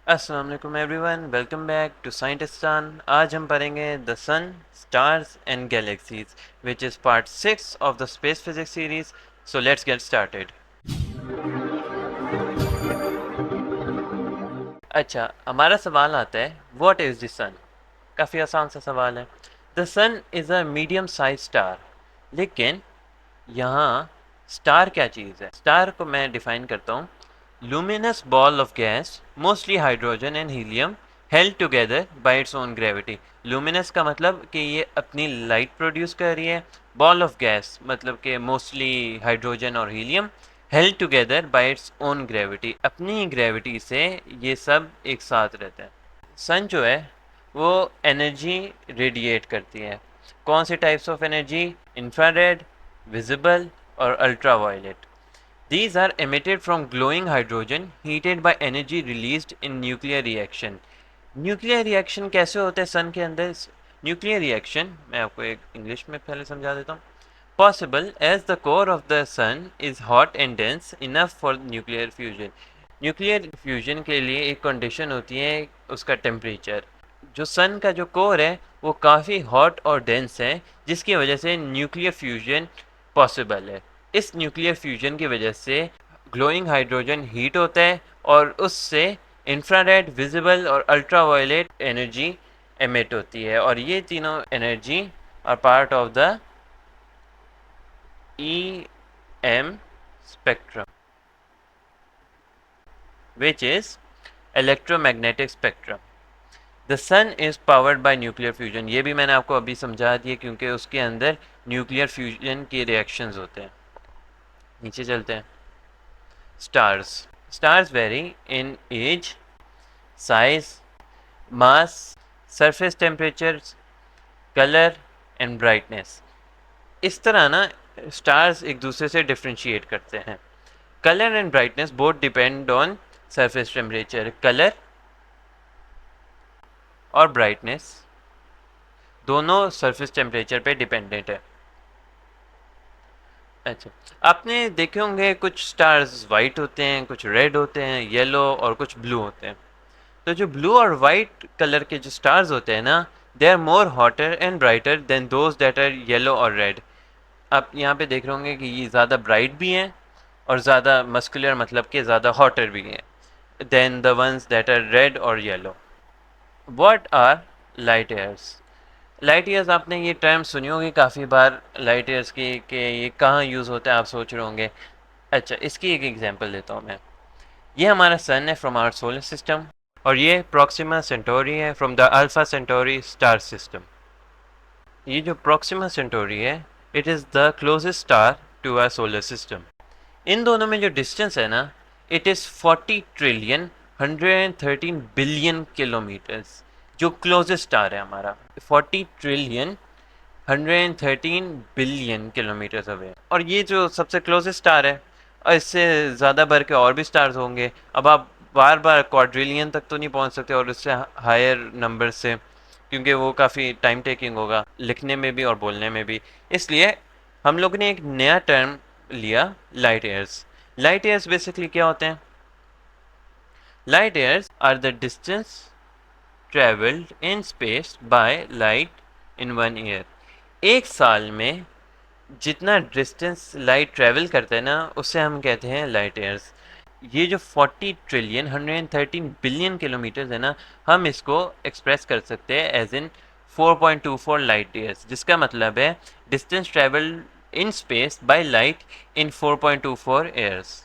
अस्सलाम वालेकुम everyone, welcome back to Scientistan. आज हम पढ़ेंगे the sun, stars and galaxies which is part 6 of the space physics series. So let's get started. अच्छा, हमारा सवाल आता है व्हाट इज़ द सन। काफ़ी आसान सा सवाल है। The sun is a medium size star. लेकिन यहाँ स्टार क्या चीज़ है? स्टार को मैं डिफाइन करता हूँ, luminous ball of gas, mostly hydrogen and helium, held together by its own gravity. luminous का मतलब कि ये अपनी लाइट प्रोड्यूस कर रही है, बॉल ऑफ गैस मतलब कि मोस्टली हाइड्रोजन और helium, held together by its own gravity, अपनी ग्रेविटी से ये सब एक साथ रहते हैं। सन जो है वो एनर्जी रेडिएट करती है। कौन सी types of energy? Infrared, visible और ultraviolet. These are emitted from glowing hydrogen heated by energy released in nuclear reaction. Nuclear reaction कैसे होता है सन के अंदर? न्यूक्लियर रिएक्शन मैं आपको एक इंग्लिश में पहले समझा देता हूँ। Possible as the core of the sun is hot and dense enough for nuclear fusion. Nuclear fusion के लिए एक कंडीशन होती है उसका टेम्परेचर। जो सन का जो कोर है वो काफ़ी हॉट और डेंस है, जिसकी वजह से न्यूक्लियर फ्यूजन पॉसिबल है। इस न्यूक्लियर फ्यूजन की वजह से ग्लोइंग हाइड्रोजन हीट होता है और उससे इंफ्रारेड, विजिबल और अल्ट्रावायलेट एनर्जी एमिट होती है, और ये तीनों energy are part of the EM spectrum, which is electromagnetic spectrum. The sun is powered by nuclear fusion. ये भी मैंने आपको अभी समझा दिया क्योंकि उसके अंदर न्यूक्लियर फ्यूजन के रिएक्शंस होते हैं। नीचे चलते हैं। Stars. Stars vary in age, size, mass, surface temperature, colour and brightness. इस तरह ना स्टार्स एक दूसरे से डिफ्रेंशिएट करते हैं। Colour and brightness both depend on surface temperature. Colour और ब्राइटनेस दोनों सरफेस टेम्परेचर पे डिपेंडेंट है। अच्छा, आपने देखे होंगे कुछ स्टार्स वाइट होते हैं, कुछ रेड होते हैं, येलो और कुछ ब्लू होते हैं। तो जो ब्लू और वाइट कलर के जो स्टार्स होते हैं ना, they are more hotter and brighter than those that are yellow और रेड। आप यहाँ पे देख रहे होंगे कि ये ज़्यादा ब्राइट भी हैं और ज़्यादा मस्कुलर मतलब कि ज़्यादा हॉटर भी हैं then the ones that are red और yellow. What are light years? Light years आपने ये टर्म सुनी होगी काफ़ी बार, लाइट ईयर्स की कि ये कहाँ यूज़ होता है, आप सोच रहे होंगे। अच्छा, इसकी एक एग्जांपल देता हूँ मैं। ये हमारा सन है फ्रॉम आवर सोलर सिस्टम, और ये प्रोक्सिमा सेंटोरी है from the Alpha Centauri star system. ये जो प्रोक्सिमा सेंटोरी है, it is the closest star to our solar system. इन दोनों में जो डिस्टेंस है ना, it is 40 trillion 113 billion kilometres. जो क्लोजेस्ट स्टार है हमारा 40 ट्रिलियन 113 बिलियन किलोमीटर्स अवे, और ये जो सबसे क्लोजेस्ट स्टार है, और इससे ज़्यादा बढ़ के और भी स्टार्स होंगे। अब आप बार बार क्वाड्रिलियन तक तो नहीं पहुंच सकते और उससे हायर नंबर से, क्योंकि वो काफ़ी टाइम टेकिंग होगा लिखने में भी और बोलने में भी। इसलिए हम लोग ने एक नया टर्म लिया, light years. Light years basically क्या होते हैं? Light years are the distance travelled in space by light in 1 year. एक साल में जितना डिस्टेंस लाइट ट्रेवल करता है ना, उससे हम कहते हैं लाइट ईयर्स। ये जो 40 ट्रिलियन 113 बिलियन किलोमीटर्स है ना, हम इसको एक्सप्रेस कर सकते हैं एज इन 4.24 लाइट ईयर्स, जिसका मतलब है distance travel in space by light in 4.24 years.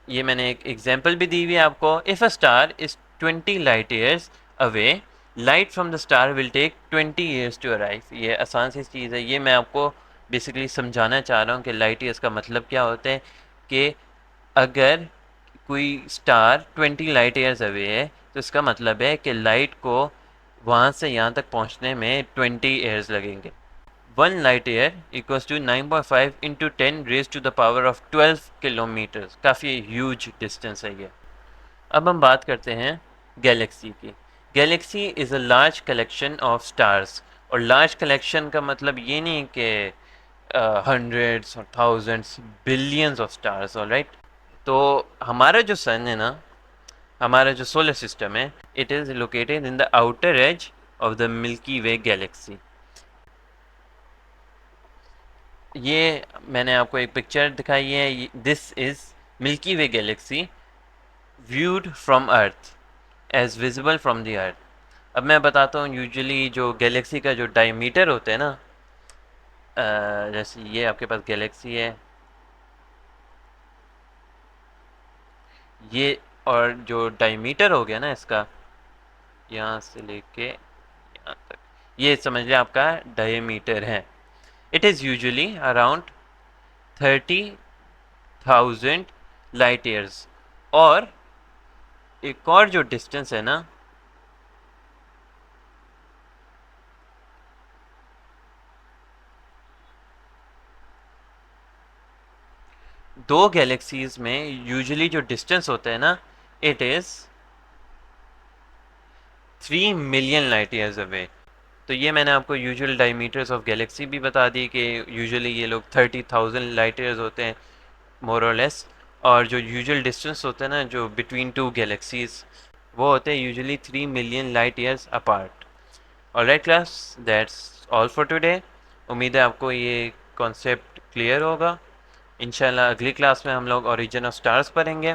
ये मैंने एक एग्जांपल भी दी हुई है आपको। If a star is 20 light years away, light from the star will take 20 years to arrive. ये आसान सी चीज़ है, ये मैं आपको बेसिकली समझाना चाह रहा हूँ कि लाइट ईयर्स का मतलब क्या होता है। कि अगर कोई स्टार 20 लाइट ईयर्स अवे है, तो इसका मतलब है कि लाइट को वहाँ से यहाँ तक पहुँचने में 20 ईयर्स लगेंगे। 1 light year equals to 9.5 into 10 raised to the power of 12 kilometres. काफ़ी ह्यूज डिस्टेंस है ये। अब हम बात करते हैं गैलेक्सी की। Galaxy is a large collection of stars, और लार्ज कलेक्शन का मतलब ये नहीं कि हंड्रेड्स और thousands, billions of stars. Alright, तो हमारा जो सन है ना, हमारा जो सोलर सिस्टम है, it is located in the outer as of the milky way Galaxy. ये मैंने आपको एक पिक्चर दिखाई है, this is milky way galaxy viewed from earth, as visible from the earth. अब मैं बताता हूँ यूजुअली जो गैलेक्सी का जो डायमीटर होता है ना, जैसे ये आपके पास गैलेक्सी है, ये, और जो डायमीटर हो गया ना इसका, यहाँ से लेके यहाँ तक, ये समझ लिया आपका डायमीटर है। It is usually around 30,000 light years. और एक और जो डिस्टेंस है ना, दो गैलेक्सीज में यूजुअली जो डिस्टेंस होता है ना, it is 3 million light years away. तो ये मैंने आपको यूजुअल डायमीटर्स ऑफ गैलेक्सी भी बता दी कि यूजुअली ये लोग 30,000 लाइट ईयर्स होते हैं मोर और लेस। और जो यूजुअल डिस्टेंस होता है ना जो बिटवीन टू गैलेक्सीज, वो होते हैं usually 3 million light years apart. Alright class, that's all for today. उम्मीद है आपको ये कॉन्सेप्ट क्लियर होगा। इंशाल्लाह अगली क्लास में हम लोग ओरिजिन ऑफ स्टार्स पढ़ेंगे।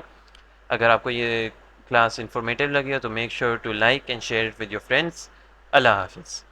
अगर आपको ये क्लास इन्फॉर्मेटिव लगी हो तो make sure to like and share with your friends. अल्लाह हाफिज़।